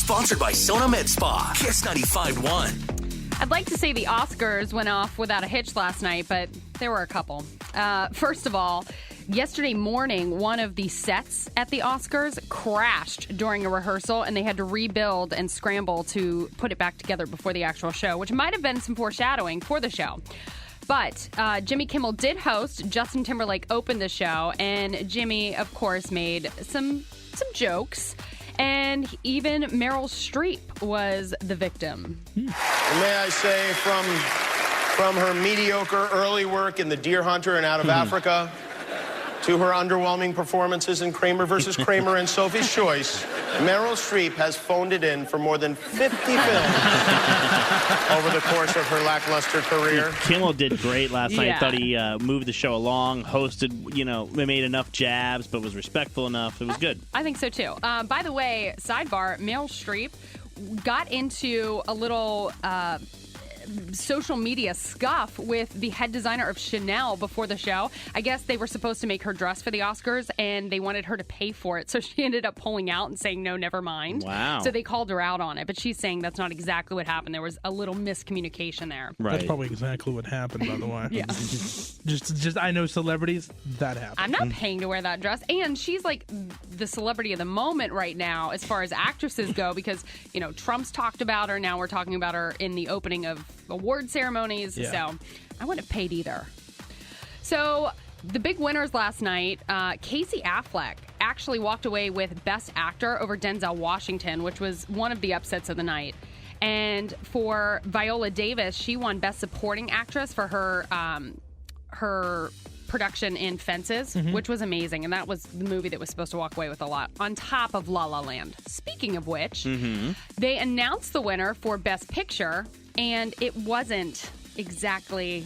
Sponsored by Sona Med Spa. Kiss 95.1. I'd like to say the Oscars went off without a hitch last night, but there were a couple. First of all, yesterday morning, one of the sets at the Oscars crashed during a rehearsal, and they had to rebuild and scramble to put it back together before the actual show, which might have been some foreshadowing for the show. But Jimmy Kimmel did host. Justin Timberlake opened the show, and Jimmy, of course, made some jokes. And even Meryl Streep was the victim. And may I say, from her mediocre early work in The Deer Hunter and Out of Africa to her underwhelming performances in Kramer versus Kramer and Sophie's Choice, Meryl Streep has phoned it in for more than 50 films over the course of her lackluster career. Kimmel did great last night. Yeah. I thought he moved the show along, hosted, made enough jabs, but was respectful enough. It was good. I think so, too. By the way, sidebar, Meryl Streep got into a little social media scuff with the head designer of Chanel before the show. I guess they were supposed to make her dress for the Oscars, and they wanted her to pay for it. So she ended up pulling out and saying, no, never mind. Wow. So they called her out on it. But she's saying that's not exactly what happened. There was a little miscommunication there. Right. That's probably exactly what happened, by the way. Yeah. Just I know celebrities, that happened. I'm not paying to wear that dress. And she's like the celebrity of the moment right now as far as actresses go because, Trump's talked about her. Now we're talking about her in the opening of award ceremonies. Yeah. So I wouldn't have paid either. So the big winners last night, Casey Affleck actually walked away with Best Actor over Denzel Washington, which was one of the upsets of the night. And for Viola Davis, she won Best Supporting Actress for her production in Fences, which was amazing. And that was the movie that was supposed to walk away with a lot, on top of La La Land. Speaking of which, they announced the winner for Best Picture, and it wasn't exactly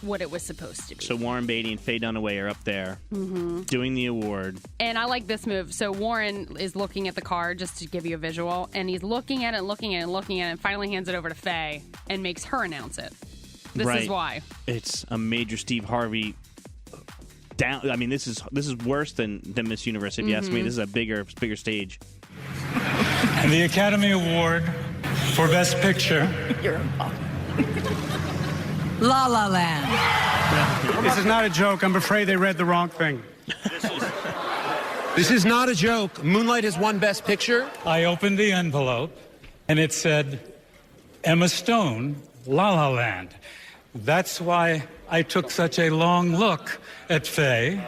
what it was supposed to be. So Warren Beatty and Faye Dunaway are up there doing the award. And I like this move. So Warren is looking at the card, just to give you a visual, and he's looking at it, and finally hands it over to Faye and makes her announce it. This is why. It's a major Steve Harvey down. I mean, this is worse than Miss Universe, if you ask me. This is a bigger stage. And the Academy Award for Best Picture. La La Land. This is not a joke. I'm afraid they read the wrong thing. This is not a joke. Moonlight has won Best Picture. I opened the envelope, and it said, Emma Stone, La La Land. That's why I took such a long look at Faye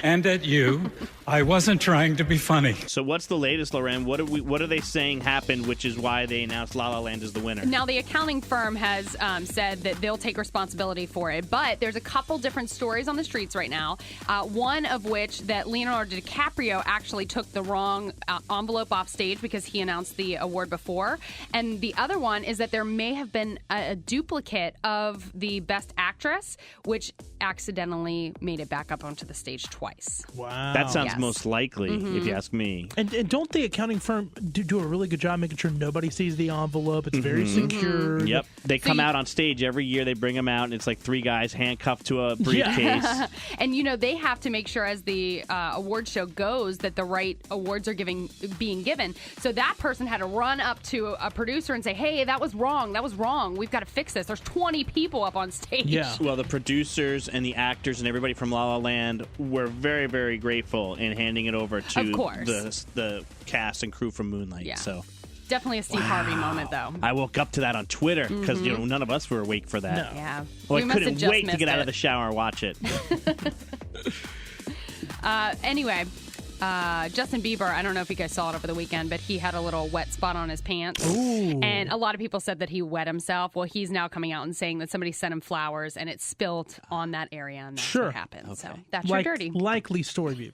and at you. I wasn't trying to be funny. So what's the latest, LauRen? What are they saying happened, which is why they announced La La Land as the winner? Now, the accounting firm has said that they'll take responsibility for it, but there's a couple different stories on the streets right now, one of which that Leonardo DiCaprio actually took the wrong envelope off stage because he announced the award before, and the other one is that there may have been a duplicate of the Best Actress, which accidentally made it back up onto the stage twice. Wow. That sounds Yes. most likely, if you ask me. And don't the accounting firm do a really good job making sure nobody sees the envelope? It's very secure. Yep. They come out on stage every year. They bring them out, and it's like three guys handcuffed to a briefcase. And, they have to make sure as the award show goes that the right awards are being given. So that person had to run up to a producer and say, hey, that was wrong. We've got to fix this. There's 20 people up on stage. Yeah. Well, the producers and the actors and everybody from La La Land were very, very grateful in handing it over to Of course. the cast and crew from Moonlight. Yeah. So Definitely a Steve Harvey moment, though. I woke up to that on Twitter because none of us were awake for that. No. Yeah. Well, We I must have couldn't just wait to missed get out it. of the shower and watch it. Anyway, Justin Bieber, I don't know if you guys saw it over the weekend, but he had a little wet spot on his pants. Ooh. And a lot of people said that he wet himself. Well, he's now coming out and saying that somebody sent him flowers and it spilled on that area, and that's Sure. what happened. Okay. So that's your dirty. Likely story, Beebs.